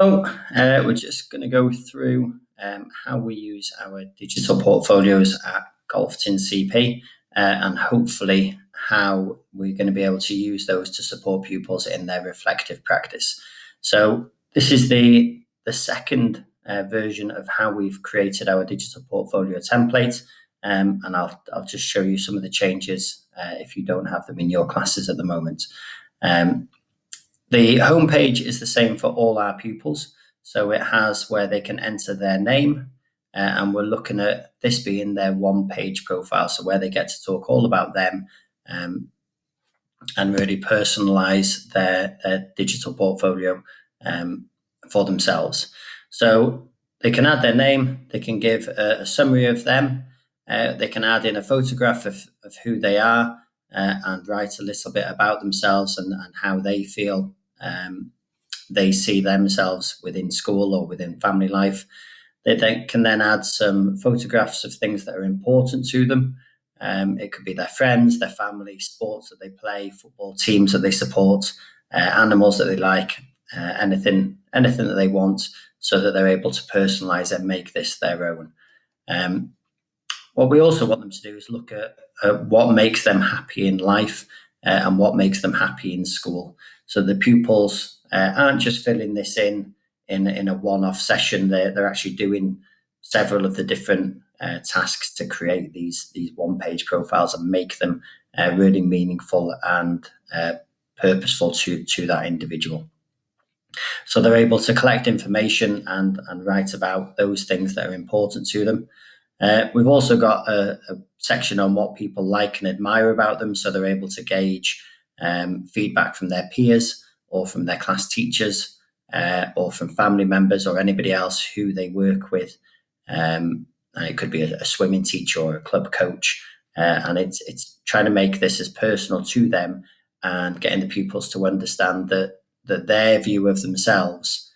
Hello, we're just going to go through how we use our digital portfolios at Golftyn CP and hopefully how we're going to be able to use those to support pupils in their reflective practice. So this is the second version of how we've created our digital portfolio template, and I'll just show you some of the changes if you don't have them in your classes at the moment. The homepage is the same for all our pupils. So it has where they can enter their name, and we're looking at this being their one-page profile, so where they get to talk all about them and really personalize their digital portfolio for themselves. So they can add their name, they can give a summary of them, they can add in a photograph of who they are and write a little bit about themselves and how they feel they see themselves within school or within family life. They can then add some photographs of things that are important to them. It could be their friends, their family, sports that they play, football teams that they support, animals that they like, anything that they want, so that they're able to personalize and make this their own. What we also want them to do is look at what makes them happy in life and what makes them happy in school. So the pupils aren't just filling this in a one-off session. They're actually doing several of the different tasks to create these one-page profiles and make them really meaningful and purposeful to that individual. So they're able to collect information and write about those things that are important to them. We've also got a section on what people like and admire about them, so they're able to gauge feedback from their peers or from their class teachers or from family members or anybody else who they work with. And it could be a swimming teacher or a club coach. And it's trying to make this as personal to them and getting the pupils to understand that their view of themselves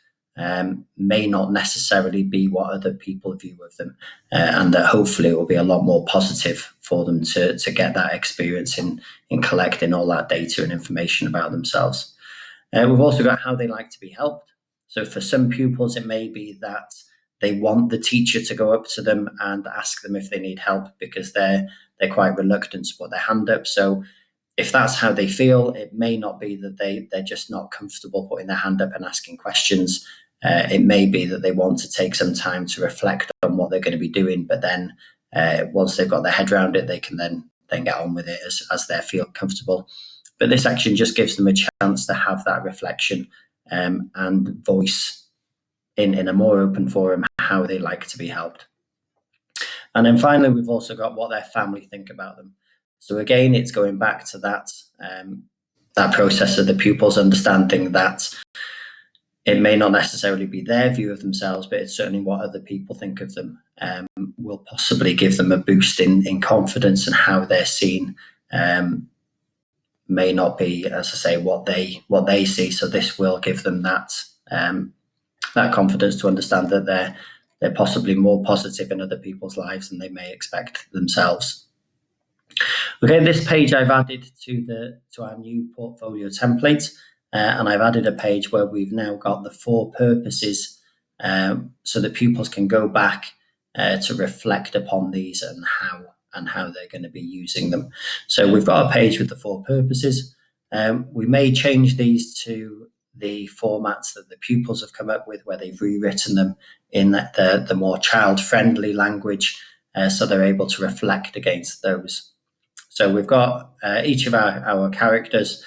may not necessarily be what other people view of them, and that hopefully it will be a lot more positive for them to get that experience in collecting all that data and information about themselves. We've also got how they like to be helped. So for some pupils, it may be that they want the teacher to go up to them and ask them if they need help because they're quite reluctant to put their hand up. So if that's how they feel, it may not be that they're just not comfortable putting their hand up and asking questions. It may be that they want to take some time to reflect on what they're going to be doing, but then once they've got their head around it, they can then get on with it as they feel comfortable. But this action just gives them a chance to have that reflection and voice in a more open forum how they like to be helped. And then finally, we've also got what their family think about them. So again, it's going back to that process of the pupils understanding that it may not necessarily be their view of themselves, but it's certainly what other people think of them will possibly give them a boost in confidence, and how they're seen may not be, as I say, what they see. So this will give them that confidence to understand that they're possibly more positive in other people's lives than they may expect themselves. Okay, this page I've added to our new portfolio template, and I've added a page where we've now got the 4 purposes, so that pupils can go back to reflect upon these and how they're going to be using them. So we've got a page with the 4 purposes. We may change these to the formats that the pupils have come up with, where they've rewritten them in the more child-friendly language, so they're able to reflect against those. So we've got each of our characters,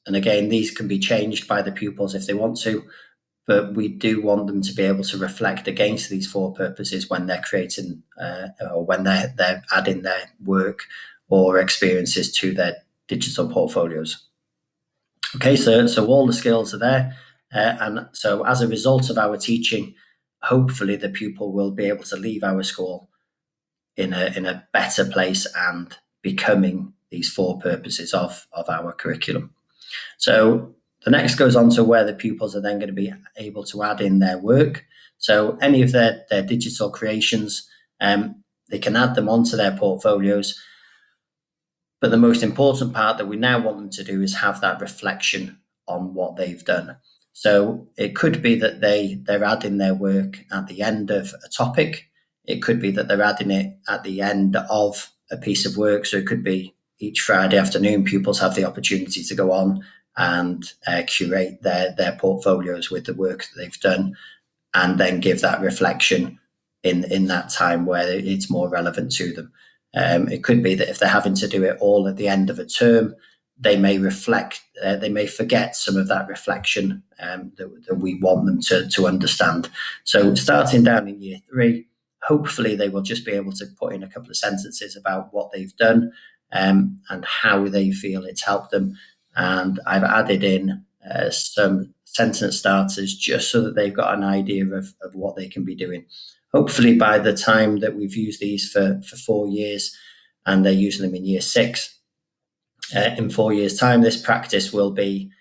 and again, these can be changed by the pupils if they want to, but we do want them to be able to reflect against these 4 purposes when they're creating or when they're adding their work or experiences to their digital portfolios. Okay, so all the skills are there, and so as a result of our teaching, hopefully the pupil will be able to leave our school in a better place and becoming these 4 purposes of our curriculum. So the next goes on to where the pupils are then going to be able to add in their work. So any of their digital creations, they can add them onto their portfolios. But the most important part that we now want them to do is have that reflection on what they've done. So it could be that they're adding their work at the end of a topic. It could be that they're adding it at the end of a piece of work. So it could be each Friday afternoon, pupils have the opportunity to go on and curate their portfolios with the work that they've done, and then give that reflection in that time where it's more relevant to them. It could be that if they're having to do it all at the end of a term, they may they may forget some of that reflection that we want them to understand. So starting down in year 3, hopefully they will just be able to put in a couple of sentences about what they've done and how they feel it's helped them. And I've added in some sentence starters just so that they've got an idea of what they can be doing. Hopefully by the time that we've used these for 4 years and they're using them in year 6, in 4 years' time, this practice will be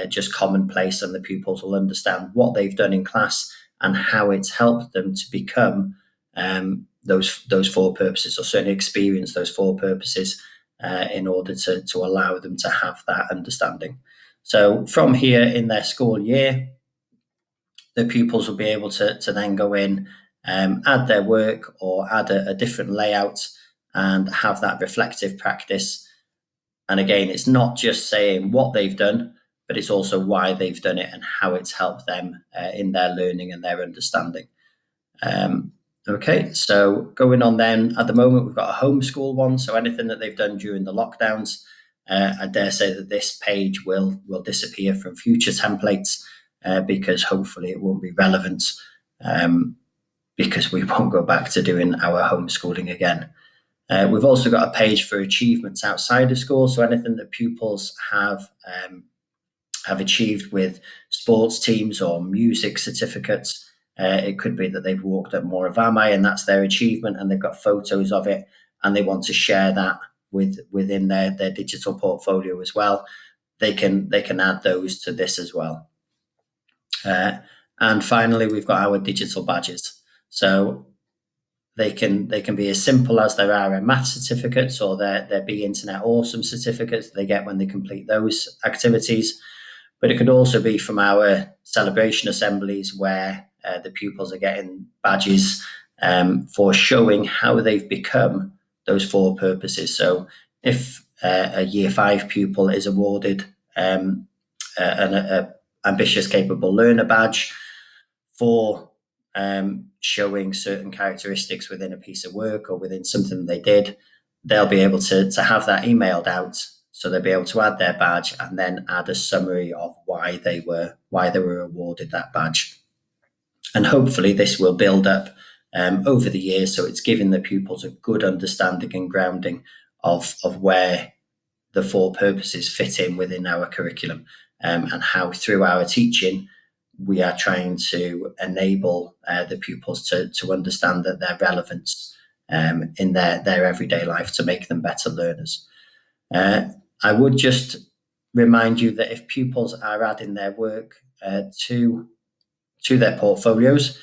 just commonplace, and the pupils will understand what they've done in class and how it's helped them to become those 4 purposes, or certainly experience those 4 purposes in order to allow them to have that understanding. So from here in their school year, the pupils will be able to then go in, add their work or add a different layout and have that reflective practice. And again, it's not just saying what they've done, but it's also why they've done it and how it's helped them in their learning and their understanding. Okay, so going on then, at the moment we've got a homeschool one, so anything that they've done during the lockdowns, I dare say that this page will disappear from future templates because hopefully it won't be relevant because we won't go back to doing our homeschooling again. We've also got a page for achievements outside of school, so anything that pupils have achieved with sports teams or music certificates. It could be that they've walked up Moravami and that's their achievement, and they've got photos of it and they want to share that within their digital portfolio as well. They can add those to this as well. And finally, we've got our digital badges. So they can be as simple as their RM math certificates or their Be Internet Awesome certificates they get when they complete those activities. But it could also be from our celebration assemblies where the pupils are getting badges for showing how they've become those 4 purposes. So if a year 5 pupil is awarded an ambitious capable learner badge for showing certain characteristics within a piece of work or within something they did, they'll be able to have that emailed out. So they'll be able to add their badge and then add a summary of why they were awarded that badge. And hopefully this will build up over the years, so it's giving the pupils a good understanding and grounding of where the 4 purposes fit in within our curriculum and how through our teaching we are trying to enable the pupils to understand that their relevance in their everyday life to make them better learners. I would just remind you that if pupils are adding their work to their portfolios,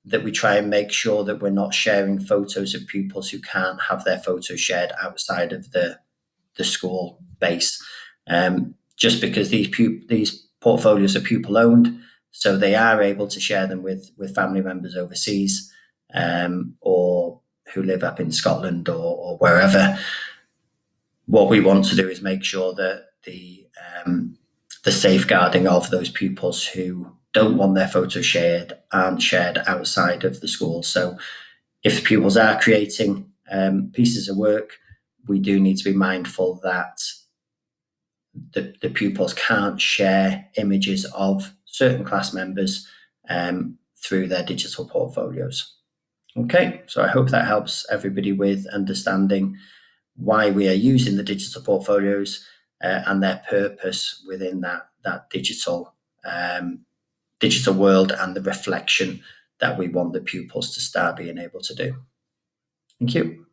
that we try and make sure that we're not sharing photos of pupils who can't have their photos shared outside of the school base. Just because these portfolios are pupil owned, so they are able to share them with family members overseas or who live up in Scotland or wherever. What we want to do is make sure that the safeguarding of those pupils who don't want their photos shared aren't shared outside of the school. So if pupils are creating pieces of work, we do need to be mindful that the pupils can't share images of certain class members through their digital portfolios. Okay, so I hope that helps everybody with understanding why we are using the digital portfolios and their purpose within that digital world and the reflection that we want the pupils to start being able to do. Thank you.